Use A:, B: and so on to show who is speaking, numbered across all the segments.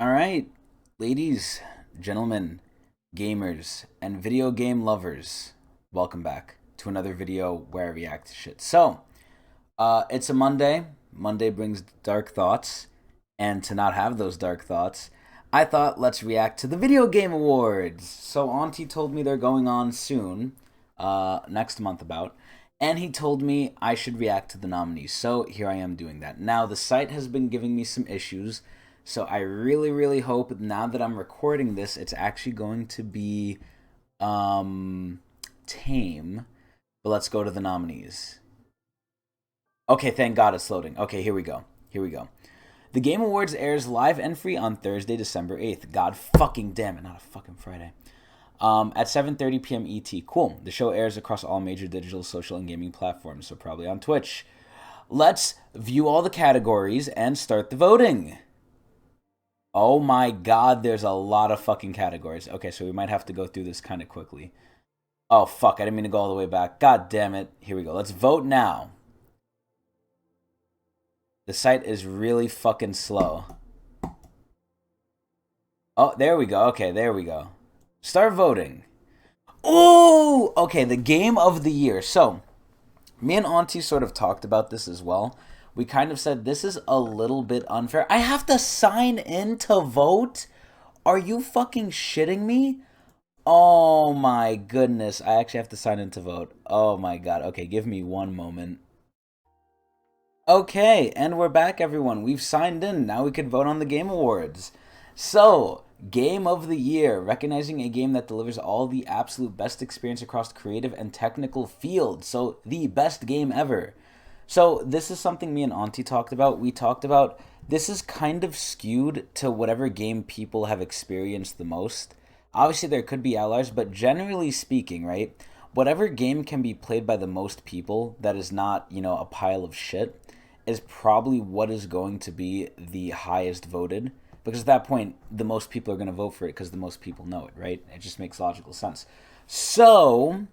A: All right, ladies, gentlemen, gamers, and video game lovers, welcome back to another video where I react to shit. It's a Monday. Monday brings dark thoughts, and to not have those dark thoughts, I thought let's react to the Video Game Awards. So Auntie told me they're going on soon, next month about, and he told me I should react to the nominees. So here I am doing that. Now the site has been giving me some issues, so I really, really hope now that I'm recording this, it's actually going to be tame. But let's go to the nominees. Okay, thank God it's loading. Okay, here we go. Here we go. The Game Awards airs live and free on Thursday, December 8th. God fucking damn it, not a fucking Friday. At 7:30 p.m. ET. Cool. The show airs across all major digital, social, and gaming platforms, so probably on Twitch. Let's view all the categories and start the voting. Oh my God, there's a lot of fucking categories. Okay, so we might have to go through this kind of quickly. Oh fuck, I didn't mean to go all the way back. God damn it. Here we go. Let's vote now. The site is really fucking slow. Oh, there we go. Okay, there we go. Start voting. Oh, okay, the game of the year. So, me and Auntie sort of talked about this as well. We kind of said this is a little bit unfair. I have to sign in to vote? Are you fucking shitting me? Oh my goodness. I actually have to sign in to vote. Oh my God. Okay, give me one moment. Okay, and we're back, everyone. We've signed in. Now we can vote on the Game Awards. So, Game of the Year, recognizing a game that delivers all the absolute best experience across creative and technical fields. So, the best game ever. So, this is something me and Auntie talked about. We talked about this is kind of skewed to whatever game people have experienced the most. Obviously, there could be outliers, but generally speaking, right? Whatever game can be played by the most people that is not, a pile of shit is probably what is going to be the highest voted, because at that point the most people are going to vote for it because the most people know it, right? It just makes logical sense. So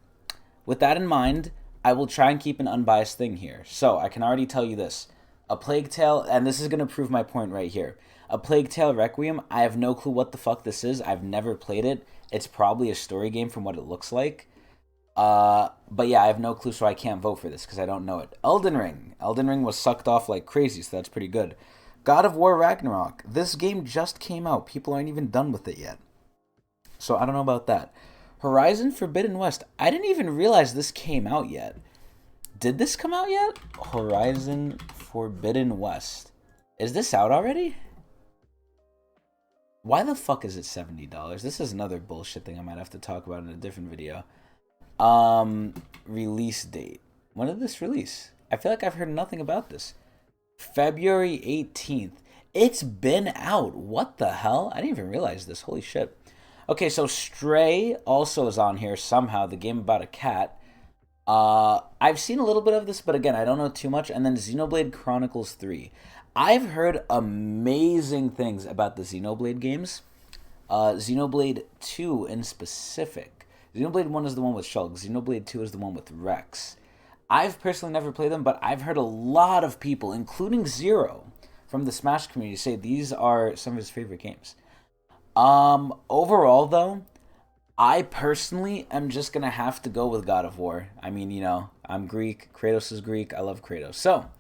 A: with that in mind, I will try and keep an unbiased thing here. So I can already tell you this: A Plague Tale, and this is going to prove my point right here, A Plague Tale Requiem, I have no clue what the fuck this is. I've never played it. It's probably a story game from what it looks like. But yeah, I have no clue, so I can't vote for this because I don't know it. Elden Ring. Elden Ring was sucked off like crazy, so that's pretty good. God of War Ragnarok. This game just came out. People aren't even done with it yet. So I don't know about that. Horizon Forbidden West. I didn't even realize this came out yet. Did this come out yet? Horizon Forbidden West. Is this out already? Why the fuck is it $70? This is another bullshit thing I might have to talk about in a different video. Release date. When did this release? I feel like I've heard nothing about this. February 18th. It's been out. What the hell? I didn't even realize this. Holy shit. Okay, so Stray also is on here somehow. The game about a cat. I've seen a little bit of this, but again, I don't know too much. And then Xenoblade Chronicles 3. I've heard amazing things about the Xenoblade games. Xenoblade 2 in specific. Xenoblade 1 is the one with Shulk. Xenoblade 2 is the one with Rex. I've personally never played them, but I've heard a lot of people, including Zero, from the Smash community, say these are some of his favorite games. Overall, though, I personally am just going to have to go with God of War. I mean, I'm Greek. Kratos is Greek. I love Kratos. So,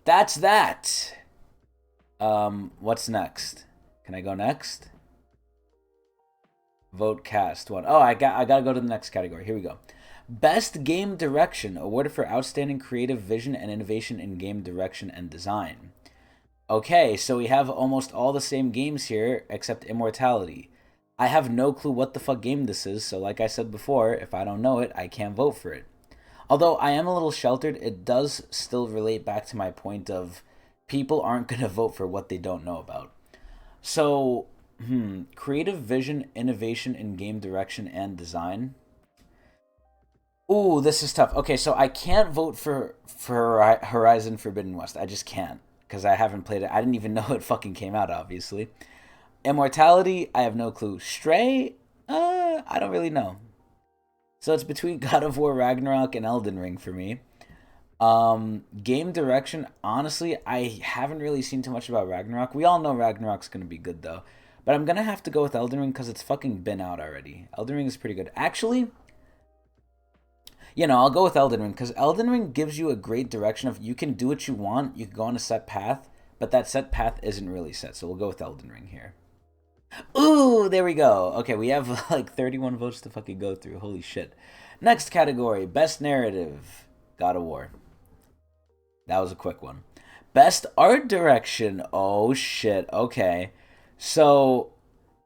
A: that's that. What's next? Can I go next? Vote cast one. Oh, I gotta go to the next category. Here we go. Best Game Direction, awarded for outstanding creative vision and innovation in game direction and design. Okay, so we have almost all the same games here except Immortality. I have no clue what the fuck game this is, so like I said before, if I don't know it, I can't vote for it. Although I am a little sheltered, it does still relate back to my point of people aren't gonna vote for what they don't know about. So, creative vision, innovation in game direction and design. Ooh, this is tough. Okay, so I can't vote for Horizon Forbidden West. I just can't because I haven't played it. I didn't even know it fucking came out, obviously. Immortality, I have no clue. Stray, I don't really know. So it's between God of War Ragnarok and Elden Ring for me. Game direction, honestly, I haven't really seen too much about Ragnarok. We all know Ragnarok's gonna be good though. But I'm gonna have to go with Elden Ring because it's fucking been out already. Elden Ring is pretty good. Actually, I'll go with Elden Ring because Elden Ring gives you a great direction of you can do what you want, you can go on a set path, but that set path isn't really set. So we'll go with Elden Ring here. Ooh, there we go. Okay, we have like 31 votes to fucking go through. Holy shit. Next category, best narrative. God of War. That was a quick one. Best art direction. Oh shit. Okay. So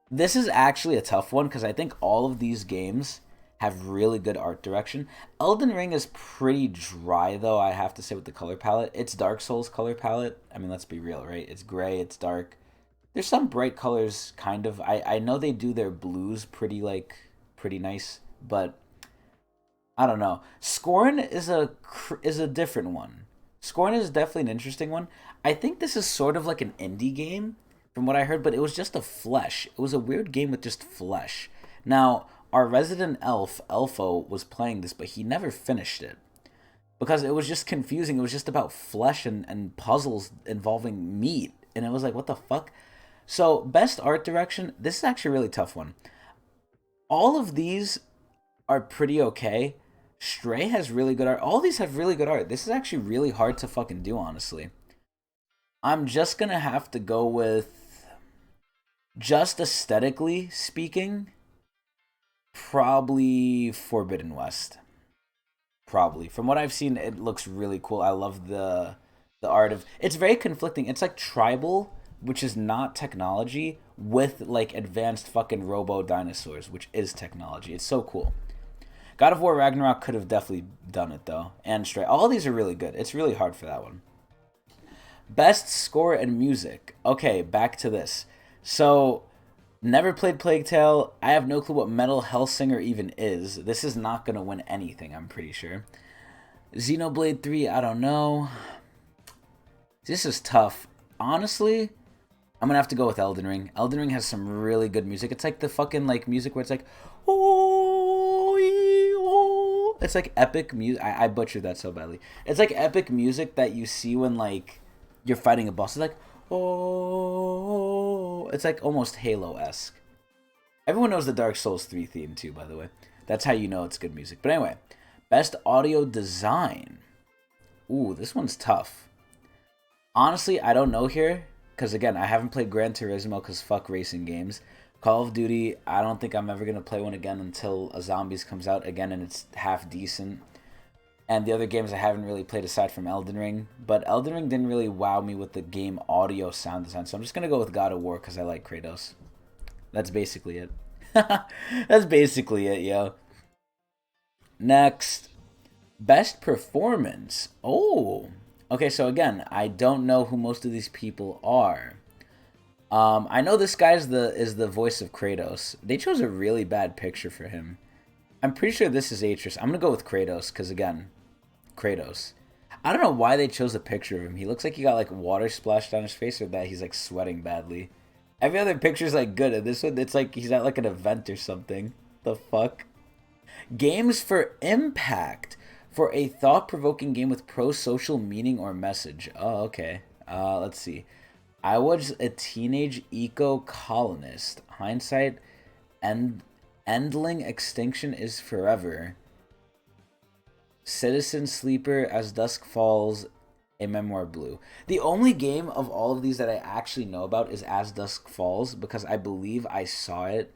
A: this is actually a tough one because I think all of these games have really good art direction. Elden Ring is pretty dry though, I have to say, with the color palette. It's Dark Souls color palette. I mean, let's be real, right? It's gray, it's dark. There's some bright colors kind of. I know they do their blues pretty nice, but I don't know. Scorn is a different one. Scorn is definitely an interesting one. I think this is sort of like an indie game from what I heard, but it was just a flesh. It was a weird game with just flesh. Now, our resident elf, Elfo, was playing this, but he never finished it. Because it was just confusing. It was just about flesh and puzzles involving meat. And it was like, what the fuck? So, best art direction, this is actually a really tough one. All of these are pretty okay. Stray has really good art. All these have really good art. This is actually really hard to fucking do, honestly. I'm just gonna have to go with, just aesthetically speaking, probably Forbidden West. Probably. From what I've seen, it looks really cool. I love the art of. It's very conflicting. It's like tribal, which is not technology, with like advanced fucking robo dinosaurs, which is technology. It's so cool. God of War Ragnarok could have definitely done it though, and Stray. All these are really good. It's really hard for that one. Best score and music. Okay, back to this. So, never played Plague Tale. I have no clue what Metal Hellsinger even is. This is not gonna win anything, I'm pretty sure. Xenoblade 3, I don't know. This is tough. Honestly, I'm gonna have to go with Elden Ring. Elden Ring has some really good music. It's like the fucking like music where it's like, oh, it's like epic music. I butchered that so badly. It's like epic music that you see when like you're fighting a boss. It's like, oh, it's like almost Halo-esque. Everyone knows the Dark Souls 3 theme too, by the way. That's how you know it's good music. But anyway, best audio design. Ooh, this one's tough. Honestly, I don't know here. Because again, I haven't played Gran Turismo because fuck racing games. Call of Duty, I don't think I'm ever going to play one again until a Zombies comes out again and it's half decent. And the other games I haven't really played aside from Elden Ring. But Elden Ring didn't really wow me with the game audio sound design. So I'm just going to go with God of War because I like Kratos. That's basically it. That's basically it, yo. Next. Best performance. Oh. Okay, so again, I don't know who most of these people are. I know this guy is the voice of Kratos. They chose a really bad picture for him. I'm pretty sure this is Atreus. I'm gonna go with Kratos, because again, Kratos. I don't know why they chose a picture of him. He looks like he got like water splashed on his face, or that he's like sweating badly. Every other picture's like good, and this one, it's like he's at like an event or something. The fuck? Games for Impact. For a thought-provoking game with pro-social meaning or message. Oh, okay. Let's see. I was a teenage eco-colonist. Hindsight, endling extinction is forever. Citizen Sleeper, As Dusk Falls, A Memoir Blue. The only game of all of these that I actually know about is As Dusk Falls, because I believe I saw it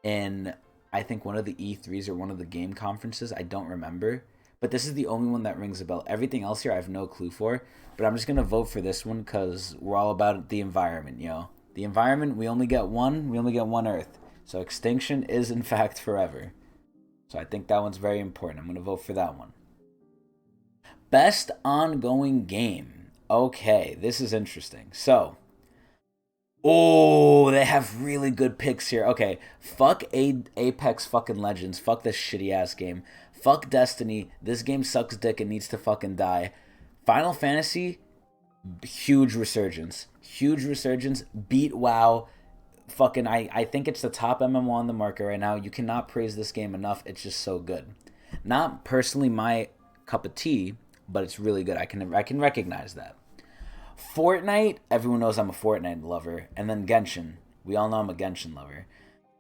A: in, I think, one of the E3s or one of the game conferences. I don't remember. But this is the only one that rings a bell. Everything else here I have no clue for. But I'm just going to vote for this one because we're all about the environment, yo. The environment, we only get one. We only get one Earth. So extinction is, in fact, forever. So I think that one's very important. I'm going to vote for that one. Best ongoing game. Okay, this is interesting. So, oh, they have really good picks here. Okay, fuck Apex fucking Legends. Fuck this shitty-ass game. Fuck Destiny. This game sucks dick and needs to fucking die. Final Fantasy, huge resurgence. Huge resurgence. Beat WoW. Fucking, I think it's the top MMO on the market right now. You cannot praise this game enough. It's just so good. Not personally my cup of tea, but it's really good. I can recognize that. Fortnite, everyone knows I'm a Fortnite lover, and then Genshin. We all know I'm a Genshin lover.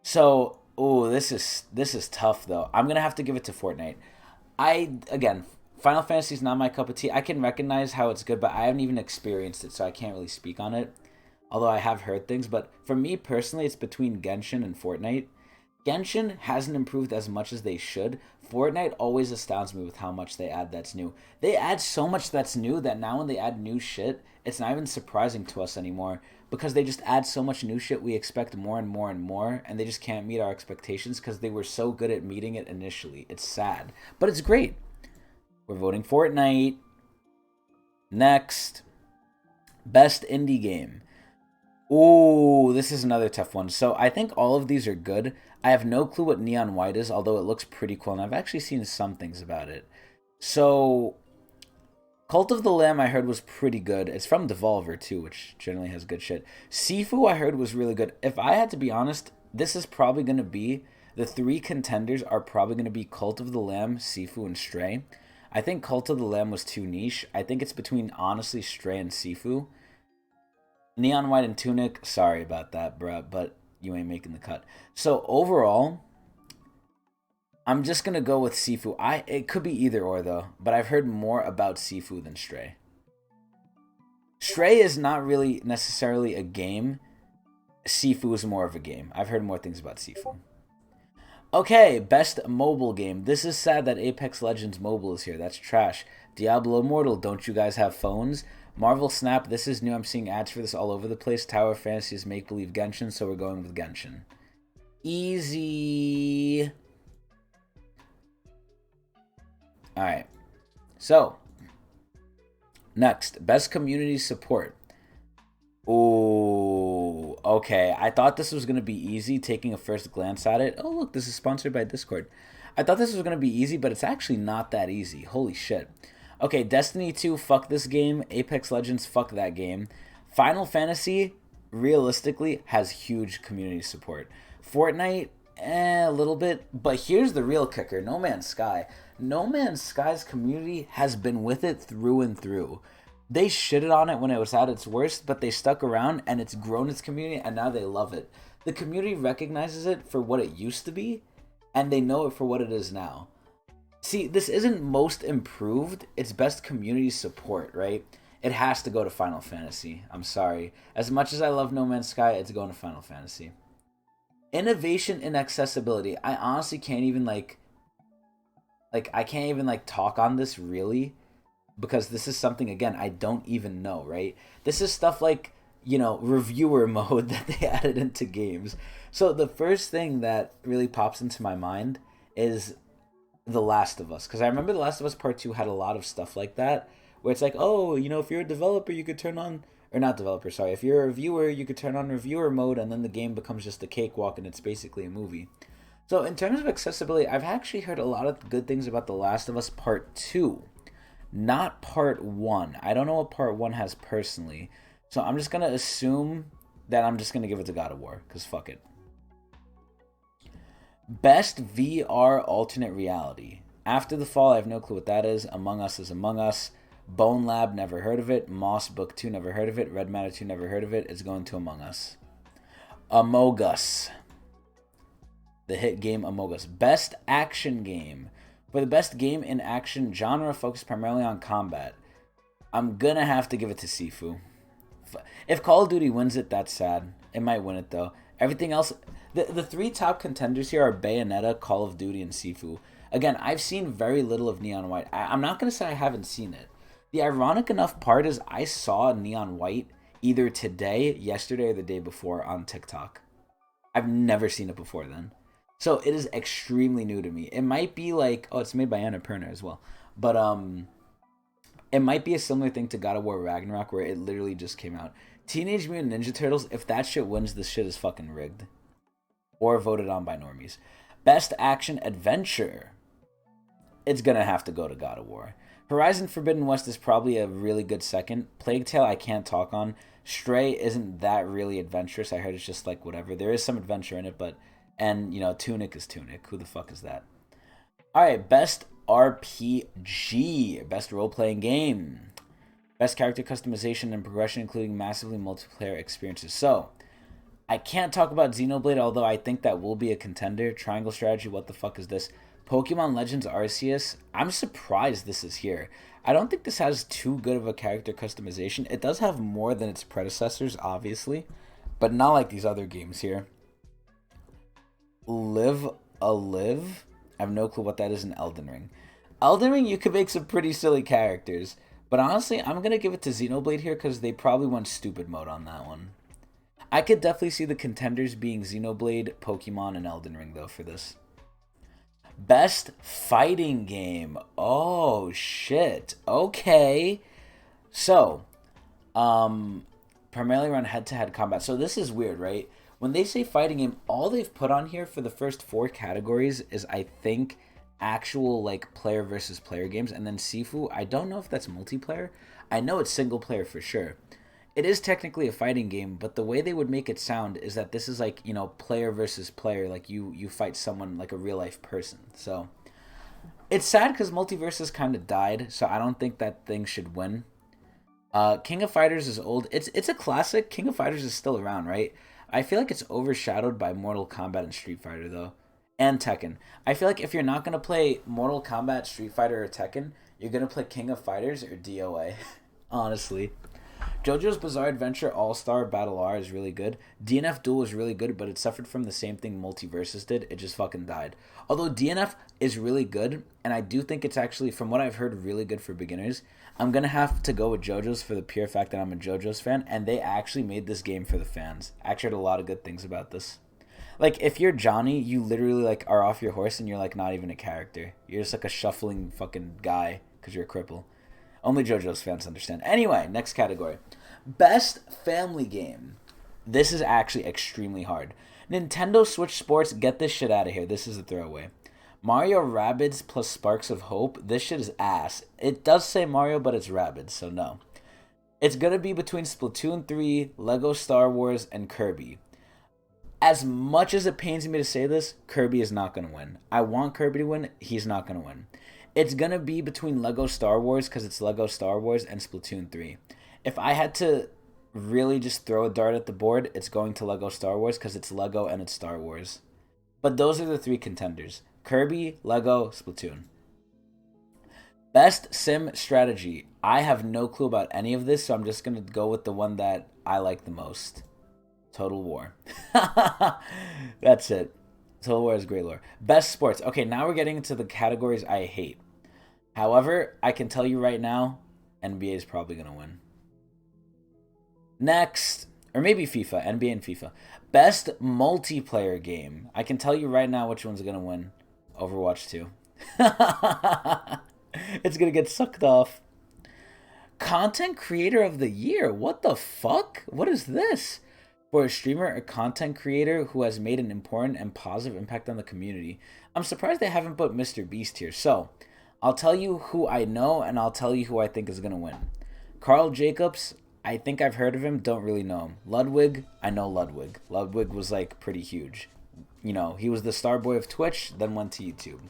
A: So, this is tough though. I'm gonna have to give it to Fortnite. Again, Final Fantasy is not my cup of tea. I can recognize how it's good, but I haven't even experienced it, so I can't really speak on it. Although I have heard things, but for me personally, it's between Genshin and Fortnite. Genshin hasn't improved as much as they should. Fortnite always astounds me with how much they add that's new. They add so much that's new that now when they add new shit, it's not even surprising to us anymore because they just add so much new shit we expect more and more and more, and they just can't meet our expectations because they were so good at meeting it initially. It's sad, but it's great. We're voting Fortnite. Next, best indie game. Ooh, this is another tough one. So I think all of these are good. I have no clue what Neon White is, although it looks pretty cool, and I've actually seen some things about it. So, Cult of the Lamb I heard was pretty good. It's from Devolver, too, which generally has good shit. Sifu I heard was really good. If I had to be honest, this is probably going to be... The three contenders are probably going to be Cult of the Lamb, Sifu, and Stray. I think Cult of the Lamb was too niche. I think it's between, honestly, Stray and Sifu. Neon White and Tunic, sorry about that, bruh, but you ain't making the cut. So overall, I'm just gonna go with Sifu. It could be either or though, but I've heard more about Sifu than Stray. Stray is not really necessarily a game. Sifu is more of a game. I've heard more things about Sifu. Okay, best mobile game. This is sad that Apex Legends Mobile is here. That's trash. Diablo Immortal, don't you guys have phones? Marvel Snap, this is new. I'm seeing ads for this all over the place. Tower of Fantasy is make-believe Genshin, so we're going with Genshin. Easy. Alright. So, next, best community support. Ooh, okay. I thought this was going to be easy, taking a first glance at it. Oh, look, this is sponsored by Discord. I thought this was going to be easy, but it's actually not that easy. Holy shit. Okay, Destiny 2, fuck this game. Apex Legends, fuck that game. Final Fantasy, realistically, has huge community support. Fortnite, a little bit. But here's the real kicker, No Man's Sky. No Man's Sky's community has been with it through and through. They shitted on it when it was at its worst, but they stuck around, and it's grown its community, and now they love it. The community recognizes it for what it used to be, and they know it for what it is now. See, this isn't most improved, it's best community support, right? It has to go to Final Fantasy. I'm sorry. As much as I love No Man's Sky, it's going to Final Fantasy. Innovation in accessibility. I honestly can't even I can't even talk on this really, because this is something, again, I don't even know, right? This is stuff like, reviewer mode that they added into games. So the first thing that really pops into my mind is The Last of Us, because I remember The Last of Us Part 2 had a lot of stuff like that, where it's like, oh, if you're a developer, you could turn on, or not developer, sorry, if you're a viewer, you could turn on reviewer mode, and then the game becomes just a cakewalk, and it's basically a movie. So in terms of accessibility, I've actually heard a lot of good things about The Last of Us Part 2, not Part 1. I don't know what Part 1 has personally, so I'm just going to assume that I'm just going to give it to God of War, because fuck it. Best VR alternate reality. After the Fall, I have no clue what that is. Among Us is Among Us. Bone Lab, never heard of it. Moss Book 2, never heard of it. Red Matter 2, never heard of it. It's going to Among Us. Among Us. The hit game Among Us. Best action game. For the best game in action genre focused primarily on combat, I'm gonna have to give it to Sifu. If Call of Duty wins it, that's sad. It might win it though. Everything else, the three top contenders here are Bayonetta, Call of Duty, and Sifu. Again, I've seen very little of Neon White. I'm not gonna say I haven't seen it. The ironic enough part is I saw Neon White either today, yesterday, or the day before on TikTok. I've never seen it before then. So it is extremely new to me. It might be like, it's made by Annapurna as well. But it might be a similar thing to God of War Ragnarok, where it literally just came out. Teenage Mutant Ninja Turtles, if that shit wins, this shit is fucking rigged. Or voted on by normies. Best action adventure. It's gonna have to go to God of War. Horizon Forbidden West is probably a really good second. Plague Tale I can't talk on. Stray isn't that really adventurous. I heard it's just like whatever. There is some adventure in it, but... And, Tunic is Tunic. Who the fuck is that? Alright, best RPG. Best role-playing game. Best character customization and progression, including massively multiplayer experiences. So, I can't talk about Xenoblade, although I think that will be a contender. Triangle Strategy, what the fuck is this? Pokemon Legends Arceus, I'm surprised this is here. I don't think this has too good of a character customization. It does have more than its predecessors, obviously, but not like these other games here. Live a Live? I have no clue what that is in Elden Ring. Elden Ring, you could make some pretty silly characters, but honestly, I'm going to give it to Xenoblade here because they probably went stupid mode on that one. I could definitely see the contenders being Xenoblade, Pokemon, and Elden Ring, though, for this. Best fighting game. Oh, shit. Okay. So, primarily around head-to-head combat. So this is weird, right? When they say fighting game, all they've put on here for the first 4 categories is, I think, actual, like, player versus player games. And then Sifu, I don't know if that's multiplayer. I know it's single player for sure. It is technically a fighting game, but the way they would make it sound is that this is like, you know, player versus player, like you fight someone like a real life person. So it's sad because Multiversus kind of died, so I don't think that thing should win. King of Fighters is old. It's a classic. King of Fighters is still around, right? I feel like it's overshadowed by Mortal Kombat and Street Fighter though, and Tekken. I feel like if you're not gonna play Mortal Kombat, Street Fighter, or Tekken, you're gonna play King of Fighters or DOA. Honestly. JoJo's Bizarre Adventure All-Star Battle R is really good. DNF Duel is really good, but it suffered from the same thing Multiversus did. It just fucking died. Although DNF is really good, and I do think it's actually, from what I've heard, really good for beginners, I'm going to have to go with JoJo's for the pure fact that I'm a JoJo's fan, and they actually made this game for the fans. I actually heard a lot of good things about this. Like, if you're Johnny, you literally, like, are off your horse and you're, like, not even a character. You're just, like, a shuffling fucking guy because you're a cripple. Only JoJo's fans understand. Anyway, next category. Best family game. This is actually extremely hard. Nintendo Switch Sports, get this shit out of here. This is a throwaway. Mario Rabbids plus Sparks of Hope. This shit is ass. It does say Mario, but it's Rabbids, so no. It's going to be between Splatoon 3, Lego Star Wars, and Kirby. As much as it pains me to say this, Kirby is not going to win. I want Kirby to win. He's not going to win. It's going to be between Lego Star Wars, because it's Lego Star Wars, and Splatoon 3. If I had to really just throw a dart at the board, it's going to Lego Star Wars, because it's Lego and it's Star Wars. But those are the 3 contenders. Kirby, Lego, Splatoon. Best Sim Strategy. I have no clue about any of this, so I'm just going to go with the one that I like the most. Total War. That's it. Total War is great lore. Best Sports. Okay, now we're getting into the categories I hate. However, I can tell you right now, NBA is probably going to win. Next, or maybe FIFA, NBA and FIFA. Best multiplayer game. I can tell you right now which one's going to win. Overwatch 2. It's going to get sucked off. Content Creator of the Year. What the fuck? What is this? For a streamer or content creator who has made an important and positive impact on the community. I'm surprised they haven't put Mr. Beast here. So, I'll tell you who I know, and I'll tell you who I think is going to win. Carl Jacobs, I think I've heard of him, don't really know him. Ludwig, I know Ludwig. Ludwig was, like, pretty huge. You know, he was the star boy of Twitch, then went to YouTube.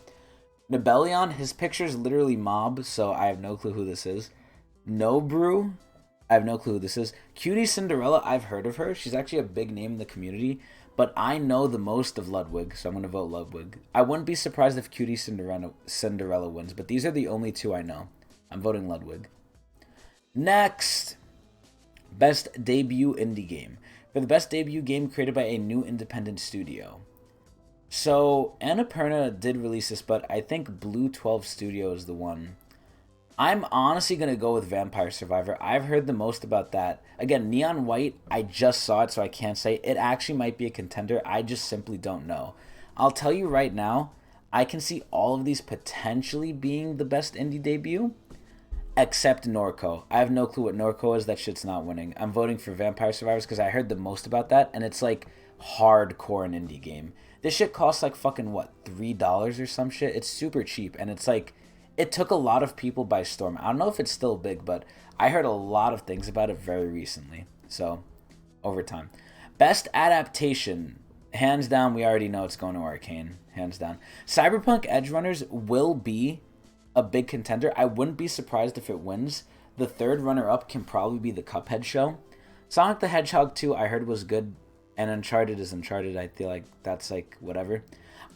A: Nibelion, his picture's literally mob, so I have no clue who this is. Nobrew, I have no clue who this is. Cutie Cinderella, I've heard of her. She's actually a big name in the community. But I know the most of Ludwig, so I'm going to vote Ludwig. I wouldn't be surprised if Cutie Cinderella wins, but these are the only 2 I know. I'm voting Ludwig. Next. Best Debut Indie Game. For the best debut game created by a new independent studio. So, Annapurna did release this, but I think Blue 12 Studio is the one. I'm honestly going to go with Vampire Survivor. I've heard the most about that. Again, Neon White, I just saw it, so I can't say. It actually might be a contender. I just simply don't know. I'll tell you right now, I can see all of these potentially being the best indie debut, except Norco. I have no clue what Norco is. That shit's not winning. I'm voting for Vampire Survivors because I heard the most about that, and it's like hardcore an indie game. This shit costs like fucking, what, $3 or some shit? It's super cheap, and it's like... It took a lot of people by storm. I don't know if it's still big, but I heard a lot of things about it very recently. So, over time. Best Adaptation. Hands down, we already know it's going to Arcane. Hands down. Cyberpunk Edgerunners will be a big contender. I wouldn't be surprised if it wins. The third runner-up can probably be the Cuphead show. Sonic the Hedgehog 2 I heard was good, and Uncharted is Uncharted. I feel like that's like whatever.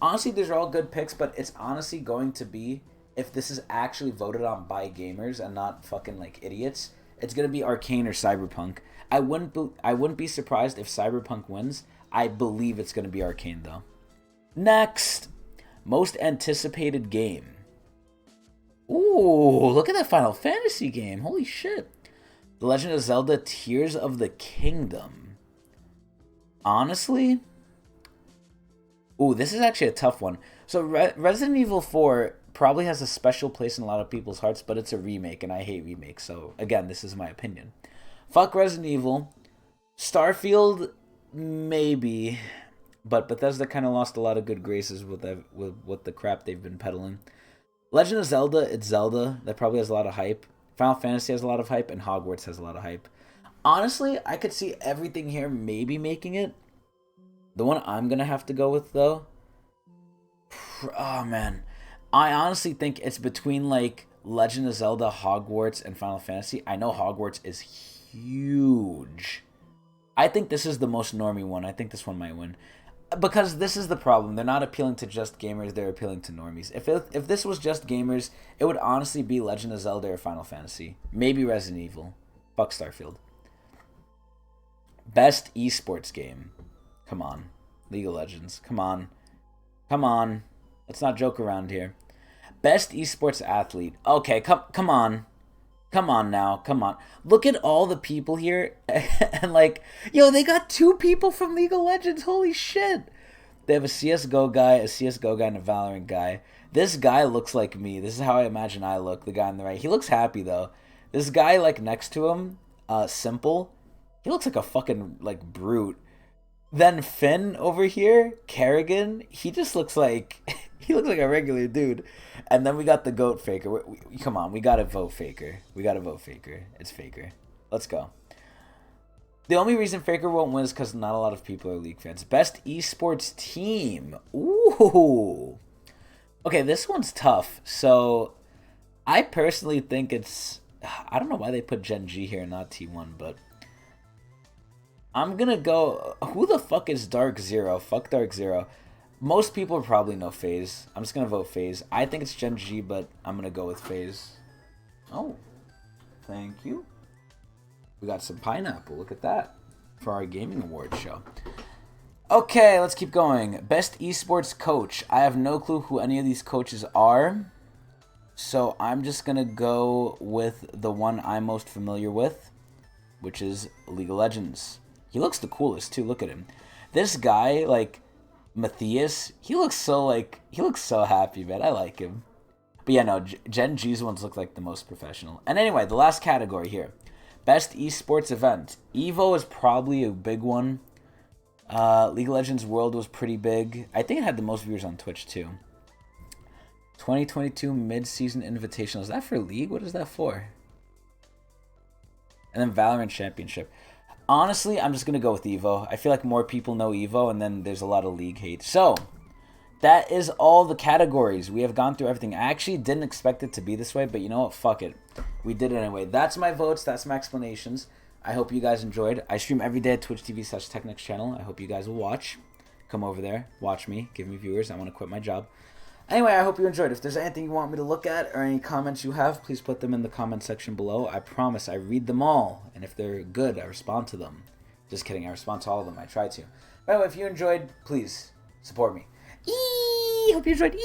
A: Honestly, these are all good picks, but it's honestly going to be, if this is actually voted on by gamers and not fucking like idiots, it's gonna be Arcane or Cyberpunk. I wouldn't be surprised if Cyberpunk wins. I believe it's gonna be Arcane though. Next, most anticipated game. Ooh, look at that Final Fantasy game. Holy shit. The Legend of Zelda Tears of the Kingdom. Honestly, ooh, this is actually a tough one. So Resident Evil 4 probably has a special place in a lot of people's hearts, but it's a remake, and I hate remakes. So again, this is my opinion. Fuck Resident Evil. Starfield, maybe, but Bethesda kind of lost a lot of good graces with what the crap they've been peddling. Legend of Zelda, it's Zelda. That probably has a lot of hype. Final Fantasy has a lot of hype, and Hogwarts has a lot of hype. Honestly, I could see everything here maybe making it. The one I'm going to have to go with, though, oh, man. I honestly think it's between, like, Legend of Zelda, Hogwarts, and Final Fantasy. I know Hogwarts is huge. I think this is the most normie one. I think this one might win. Because this is the problem. They're not appealing to just gamers. They're appealing to normies. If this was just gamers, it would honestly be Legend of Zelda or Final Fantasy. Maybe Resident Evil. Fuck Starfield. Best esports game. Come on. League of Legends. Come on. Come on. Let's not joke around here. Best esports athlete. Okay, come on. Come on now. Come on. Look at all the people here. And like, yo, they got 2 people from League of Legends. Holy shit. They have a CSGO guy, and a Valorant guy. This guy looks like me. This is how I imagine I look, the guy on the right. He looks happy, though. This guy, like, next to him, Simple, he looks like a fucking, like, brute. Then Finn over here, Kerrigan, he just looks like, he looks like a regular dude. And then we got the GOAT Faker. Come on, we gotta vote Faker. It's Faker. Let's go. The only reason Faker won't win is because not a lot of people are League fans. Best esports team. Ooh. Okay, this one's tough. So, I personally think it's, I don't know why they put Gen G here and not T1, but I'm gonna go, who the fuck is Dark Zero? Fuck Dark Zero. Most people probably know FaZe. I'm just gonna vote FaZe. I think it's Gen G, but I'm gonna go with FaZe. Oh, thank you. We got some pineapple. Look at that for our gaming awards show. Okay, let's keep going. Best esports coach. I have no clue who any of these coaches are, so I'm just gonna go with the one I'm most familiar with, which is League of Legends. He looks the coolest too. Look at him. This guy, like Matthias, he looks so happy, man. I like him. But yeah, no, Gen G's ones look like the most professional. And anyway, the last category here. Best esports event. EVO is probably a big one. League of Legends World was pretty big. I think it had the most viewers on Twitch too. 2022 mid-season invitational. Is that for League? What is that for? And then Valorant Championship. Honestly, I'm just going to go with EVO. I feel like more people know EVO, and then there's a lot of League hate. So, that is all the categories. We have gone through everything. I actually didn't expect it to be this way, but you know what? Fuck it. We did it anyway. That's my votes. That's my explanations. I hope you guys enjoyed. I stream every day at twitch.tv/Tecnics channel. I hope you guys will watch. Come over there. Watch me. Give me viewers. I want to quit my job. Anyway, I hope you enjoyed. If there's anything you want me to look at or any comments you have, please put them in the comment section below. I promise I read them all. And if they're good, I respond to them. Just kidding. I respond to all of them. I try to. By the way, if you enjoyed, please support me. Hope you enjoyed.